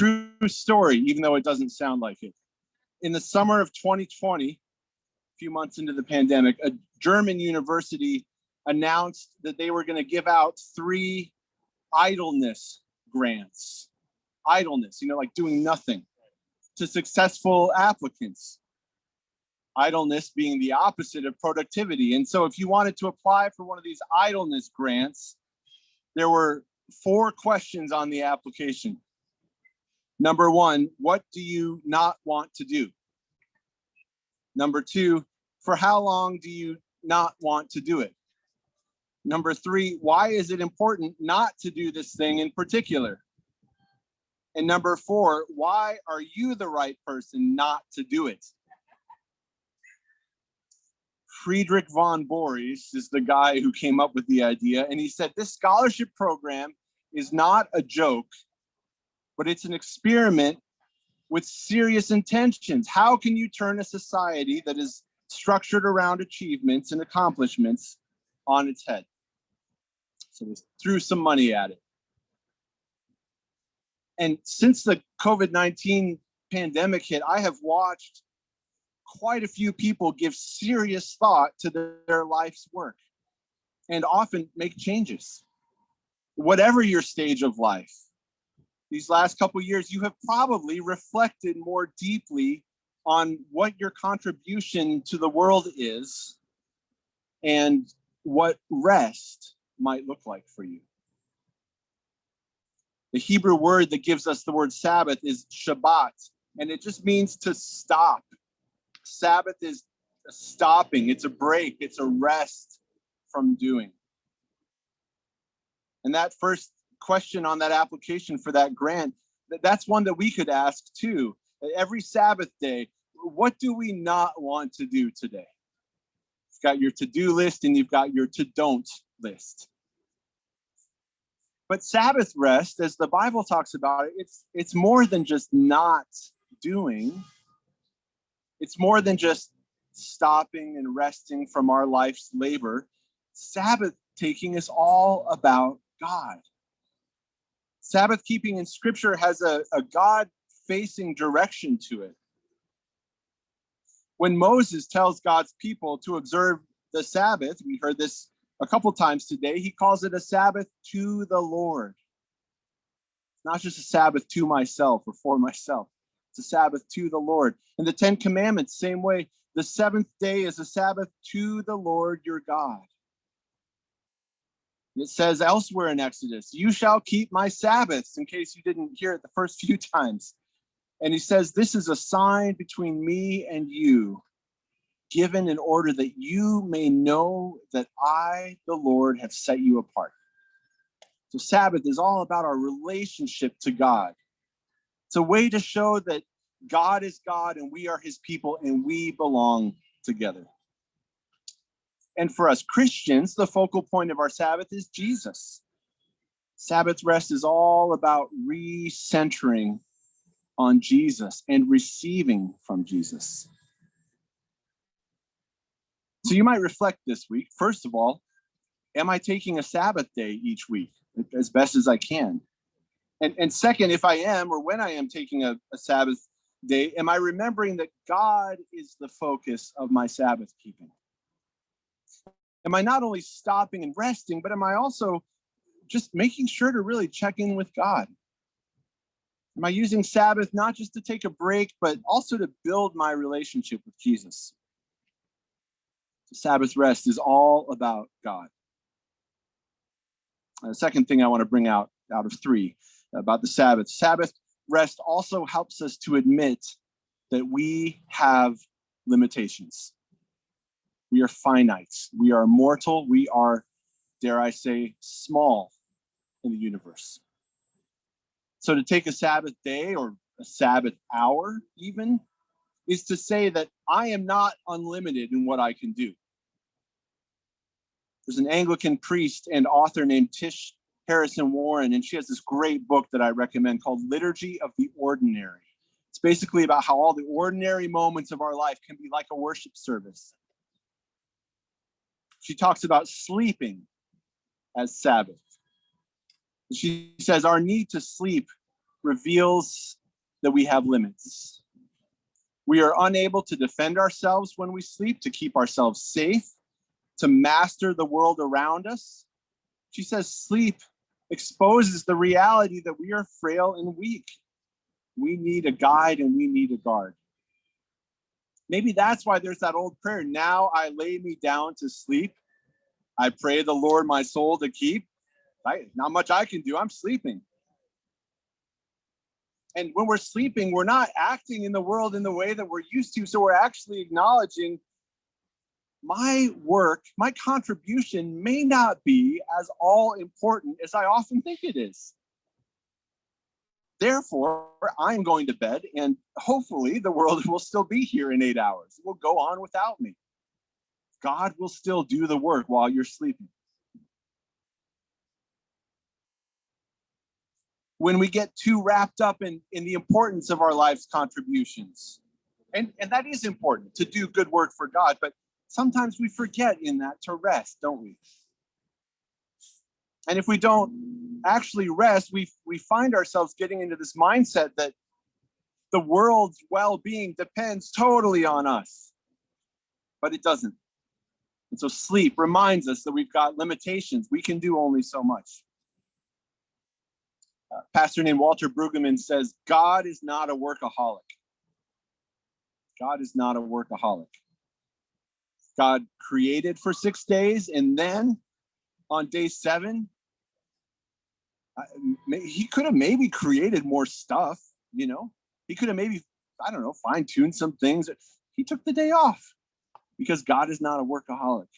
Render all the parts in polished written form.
True story, even though it doesn't sound like it. In the summer of 2020, a few months into the pandemic, a German university announced that they were going to give out 3 idleness grants. Idleness, like doing nothing, to successful applicants. Idleness being the opposite of productivity. And so if you wanted to apply for one of these idleness grants, there were 4 questions on the application. Number 1, what do you not want to do? Number 2, for how long do you not want to do it? Number 3, why is it important not to do this thing in particular? And number 4, why are you the right person not to do it? Friedrich von Boris is the guy who came up with the idea, and he said this scholarship program is not a joke, but it's an experiment with serious intentions. How can you turn a society that is structured around achievements and accomplishments on its head? So they threw some money at it. And since the COVID-19 pandemic hit, I have watched quite a few people give serious thought to their life's work and often make changes. Whatever your stage of life, these last couple of years, you have probably reflected more deeply on what your contribution to the world is and what rest might look like for you. The Hebrew word that gives us the word Sabbath is Shabbat, and it just means to stop. Sabbath is a stopping, it's a break, it's a rest from doing. And that first question on that application for that grant, that's one that we could ask too. Every Sabbath day, what do we not want to do today? You've got your to-do list and you've got your to-don't list. But Sabbath rest, as the Bible talks about it, it's more than just not doing. It's more than just stopping and resting from our life's labor. Sabbath taking is all about God. Sabbath keeping in Scripture has a God-facing direction to it. When Moses tells God's people to observe the Sabbath, we heard this a couple times today, he calls it a Sabbath to the Lord. It's not just a Sabbath to myself or for myself. It's a Sabbath to the Lord. And the 10 Commandments, same way, the 7th day is a Sabbath to the Lord your God. It says elsewhere in Exodus, you shall keep my Sabbaths, in case you didn't hear it the first few times. And he says, this is a sign between me and you, given in order that you may know that I, the Lord, have set you apart. So Sabbath is all about our relationship to God. It's a way to show that God is God and we are his people and we belong together. And for us Christians, the focal point of our Sabbath is Jesus. Sabbath rest is all about recentering on Jesus and receiving from Jesus. So you might reflect this week. First of all, am I taking a Sabbath day each week as best as I can? And second, if I am, or when I am taking a Sabbath day, am I remembering that God is the focus of my Sabbath keeping? Am I not only stopping and resting, but am I also just making sure to really check in with God? Am I using Sabbath not just to take a break, but also to build my relationship with Jesus? The Sabbath rest is all about God. The second thing I want to bring out of 3 about the Sabbath. Sabbath rest also helps us to admit that we have limitations. We are finite. We are mortal. We are, dare I say, small in the universe. So to take a Sabbath day or a Sabbath hour even is to say that I am not unlimited in what I can do. There's an Anglican priest and author named Tish Harrison Warren, and she has this great book that I recommend called Liturgy of the Ordinary. It's basically about how all the ordinary moments of our life can be like a worship service. She talks about sleeping as Sabbath. She says our need to sleep reveals that we have limits. We are unable to defend ourselves when we sleep, to keep ourselves safe, to master the world around us. She says sleep exposes the reality that we are frail and weak. We need a guide and we need a guard. Maybe that's why there's that old prayer, now I lay me down to sleep. I pray the Lord my soul to keep. Not much I can do, I'm sleeping. And when we're sleeping, we're not acting in the world in the way that we're used to. So we're actually acknowledging my work, my contribution may not be as all important as I often think it is. Therefore, I'm going to bed, and hopefully the world will still be here in 8 hours. It will go on without me. God will still do the work while you're sleeping. When we get too wrapped up in the importance of our life's contributions, and that is important, to do good work for God, but sometimes we forget in that to rest, don't we? And if we don't actually rest, we find ourselves getting into this mindset that the world's well-being depends totally on us, but it doesn't. And so sleep reminds us that we've got limitations. We can do only so much. A pastor named Walter Brueggemann says, God is not a workaholic. God is not a workaholic. God created for 6 days, and then on day 7, he could have maybe created more stuff, you know? He could have maybe, I don't know, fine-tuned some things. He took the day off because God is not a workaholic.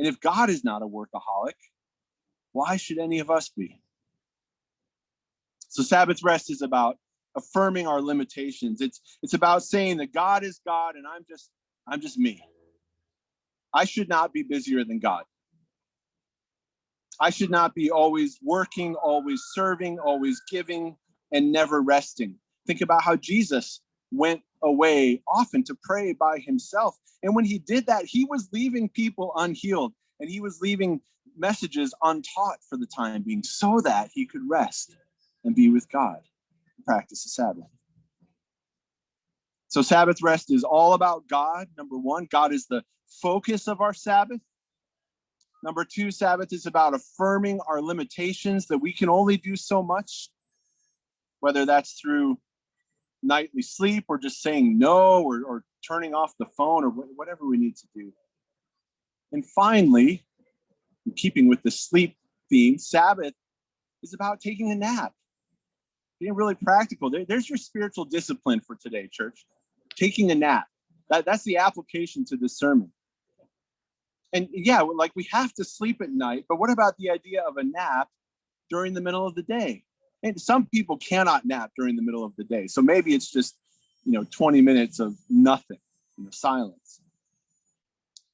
And if God is not a workaholic, why should any of us be? So Sabbath rest is about affirming our limitations. It's about saying that God is God and I'm just me. I should not be busier than God. I should not be always working, always serving, always giving, and never resting. Think about how Jesus went away often to pray by himself. And when he did that, he was leaving people unhealed, and he was leaving messages untaught for the time being so that he could rest and be with God and practice the Sabbath. So Sabbath rest is all about God. Number one, God is the focus of our Sabbath. Number two, Sabbath is about affirming our limitations, that we can only do so much, whether that's through nightly sleep or just saying no or turning off the phone or whatever we need to do. And finally, in keeping with the sleep theme, Sabbath is about taking a nap, being really practical. There's your spiritual discipline for today, church. Taking a nap. That's the application to this sermon. And yeah, like we have to sleep at night, but what about the idea of a nap during the middle of the day? And some people cannot nap during the middle of the day. So maybe it's just, 20 minutes of nothing, silence.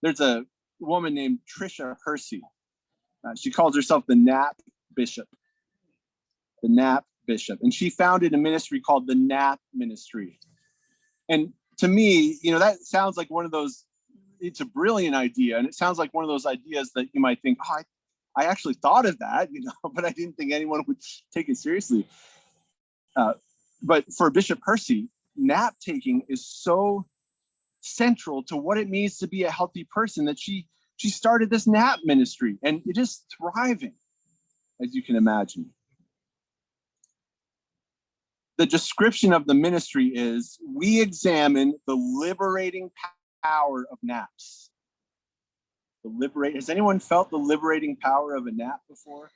There's a woman named Tricia Hersey. She calls herself the Nap Bishop. The Nap Bishop. And she founded a ministry called the Nap Ministry. And to me, that sounds like one of those, it's a brilliant idea. And it sounds like one of those ideas that you might think, oh, I actually thought of that, but I didn't think anyone would take it seriously. But for Bishop Hersey, nap taking is so central to what it means to be a healthy person that she started this nap ministry, and it is thriving, as you can imagine. The description of the ministry is, we examine the liberating power of naps. Has anyone felt the liberating power of a nap before?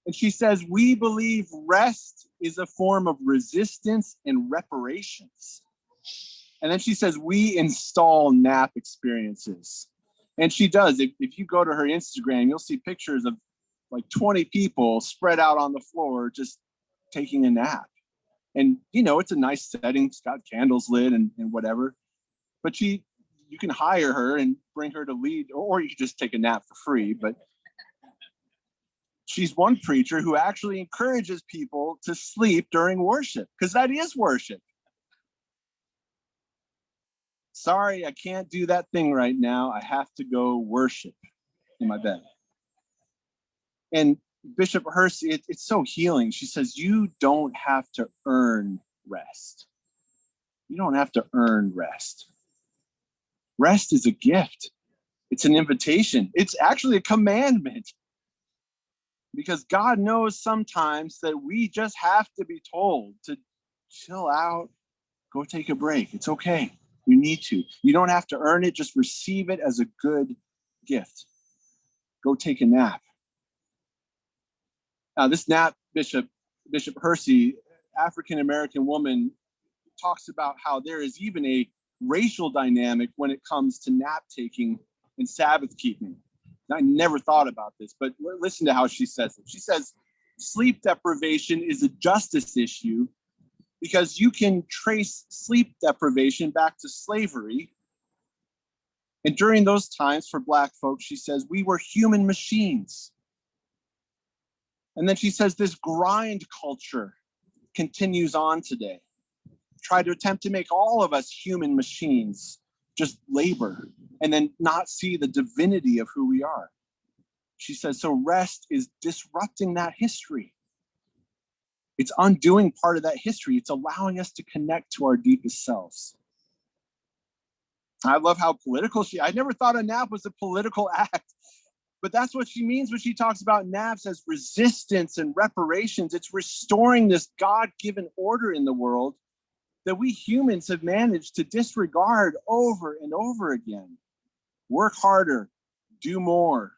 And she says, we believe rest is a form of resistance and reparations. And then she says, we install nap experiences. And she does. If you go to her Instagram, you'll see pictures of like 20 people spread out on the floor just taking a nap. And, it's a nice setting. It's got candles lit and whatever. But you can hire her and bring her to lead, or you can just take a nap for free. But she's one preacher who actually encourages people to sleep during worship, because that is worship. Sorry, I can't do that thing right now. I have to go worship in my bed. And Bishop Hersey, it's so healing. She says, you don't have to earn rest. You don't have to earn rest. Rest is a gift. It's an invitation. It's actually a commandment. Because God knows sometimes that we just have to be told to chill out, go take a break. It's okay. You need to. You don't have to earn it. Just receive it as a good gift. Go take a nap. Now, this nap, Bishop Hersey, African-American woman, talks about how there is even a racial dynamic when it comes to nap taking and Sabbath keeping. I never thought about this, but listen to how she says it. She says, sleep deprivation is a justice issue because you can trace sleep deprivation back to slavery. And during those times for Black folks, she says, we were human machines. And then she says, this grind culture continues on today. Try to attempt to make all of us human machines, just labor, and then not see the divinity of who we are. She says, so rest is disrupting that history. It's undoing part of that history. It's allowing us to connect to our deepest selves. I love how political I never thought a nap was a political act, but that's what she means when she talks about naps as resistance and reparations. It's restoring this God-given order in the world that we humans have managed to disregard over and over again. Work harder, do more.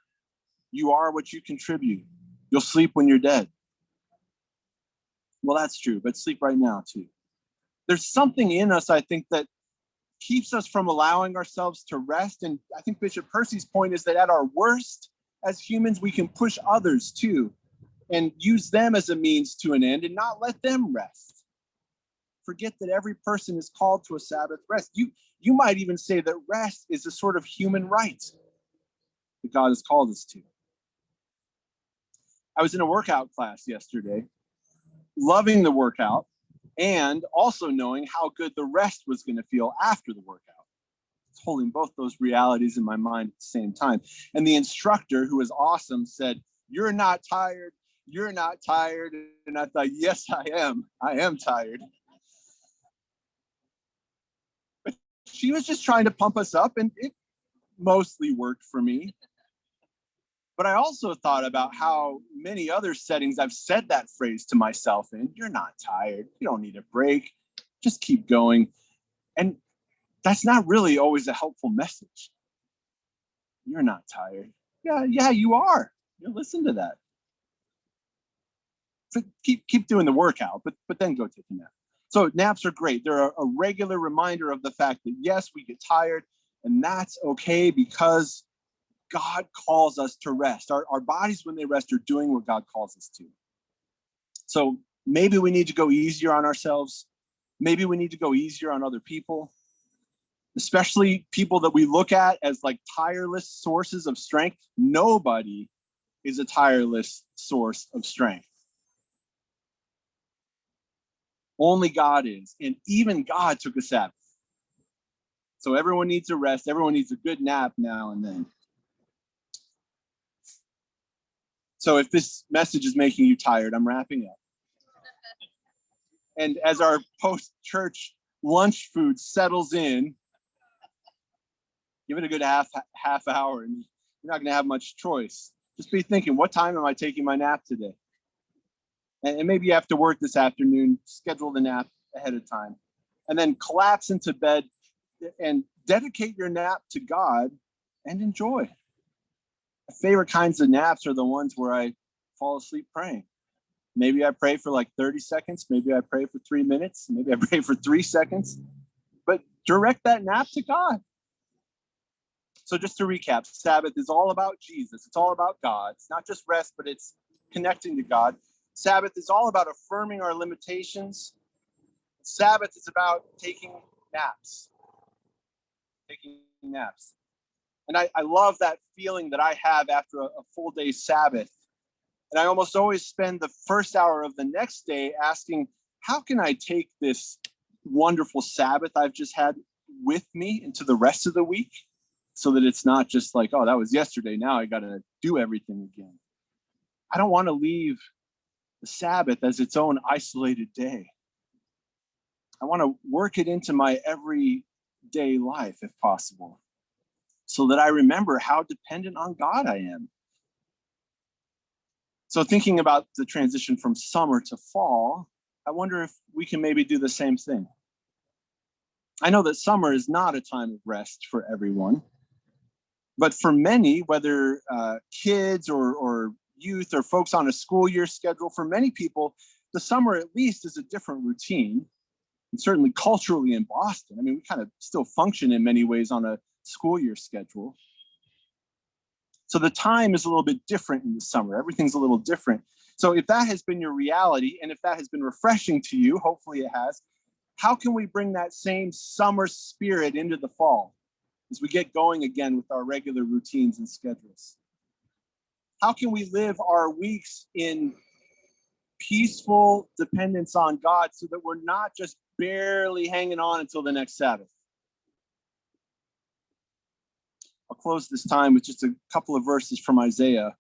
You are what you contribute. You'll sleep when you're dead. Well, that's true, but sleep right now too. There's something in us, I think, that keeps us from allowing ourselves to rest. And I think Bishop Hersey's point is that at our worst, as humans, we can push others too and use them as a means to an end and not let them rest. Forget that every person is called to a Sabbath rest. You might even say that rest is a sort of human right that God has called us to. I was in a workout class yesterday, loving the workout, and also knowing how good the rest was going to feel after the workout. It's holding both those realities in my mind at the same time. And the instructor, who was awesome, said, "You're not tired. You're not tired." And I thought, yes, I am. I am tired. But she was just trying to pump us up, and it mostly worked for me. But I also thought about how many other settings I've said that phrase to myself in. You're not tired. You don't need a break. Just keep going. And that's not really always a helpful message. You're not tired. Yeah, you are. You listen to that. So keep doing the workout, but then go take a nap. So naps are great. They're a regular reminder of the fact that, yes, we get tired, and that's okay because God calls us to rest. Our bodies, when they rest, are doing what God calls us to. So maybe we need to go easier on ourselves. Maybe we need to go easier on other people, especially people that we look at as like tireless sources of strength. Nobody is a tireless source of strength. Only God is. And even God took a Sabbath. So everyone needs a rest. Everyone needs a good nap now and then. So if this message is making you tired, I'm wrapping up. And as our post-church lunch food settles in, give it a good half hour, and you're not going to have much choice. Just be thinking, what time am I taking my nap today? And maybe you have to work this afternoon, schedule the nap ahead of time, and then collapse into bed and dedicate your nap to God and enjoy. My favorite kinds of naps are the ones where I fall asleep praying. Maybe I pray for like 30 seconds. Maybe I pray for 3 minutes. Maybe I pray for 3 seconds. But direct that nap to God. So just to recap, Sabbath is all about Jesus. It's all about God. It's not just rest, but it's connecting to God. Sabbath is all about affirming our limitations. Sabbath is about taking naps. And I love that feeling that I have after a full day Sabbath. And I almost always spend the first hour of the next day asking, how can I take this wonderful Sabbath I've just had with me into the rest of the week so that it's not just like, oh, that was yesterday. Now I got to do everything again. I don't want to leave the Sabbath as its own isolated day. I want to work it into my everyday life if possible, so that I remember how dependent on God I am. So thinking about the transition from summer to fall, I wonder if we can maybe do the same thing. I know that summer is not a time of rest for everyone, but for many, whether kids or youth or folks on a school year schedule, for many people, the summer at least is a different routine. And certainly culturally in Boston, I mean, we kind of still function in many ways on a school year schedule. So the time is a little bit different in the summer. Everything's a little different. So if that has been your reality, and if that has been refreshing to you, hopefully it has, how can we bring that same summer spirit into the fall as we get going again with our regular routines and schedules? How can we live our weeks in peaceful dependence on God so that we're not just barely hanging on until the next Sabbath? I'll close this time with just a couple of verses from Isaiah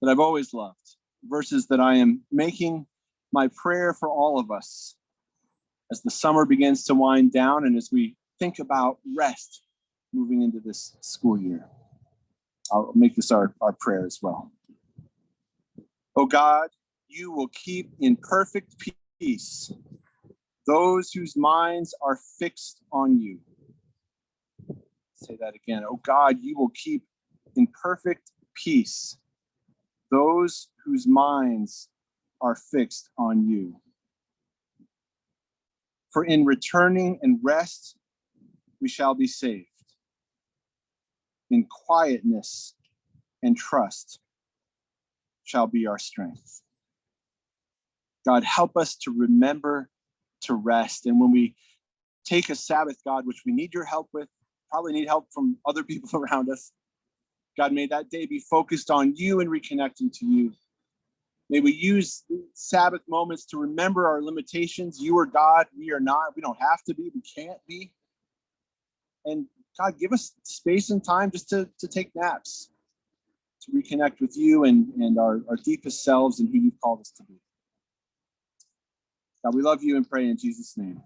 that I've always loved, verses that I am making my prayer for all of us as the summer begins to wind down and as we think about rest moving into this school year. I'll make this our prayer as well. Oh God, you will keep in perfect peace those whose minds are fixed on you. Say that again. Oh God, you will keep in perfect peace those whose minds are fixed on you. For in returning and rest, we shall be saved. In quietness and trust shall be our strength. God, help us to remember to rest. And when we take a Sabbath, God, which we need your help with, probably need help from other people around us, God, may that day be focused on you and reconnecting to you. May we use Sabbath moments to remember our limitations. You are God, we are not. We don't have to be, we can't be. And God, give us space and time just to take naps, to reconnect with you and our deepest selves and who you've called us to be. God, we love you and pray in Jesus' name.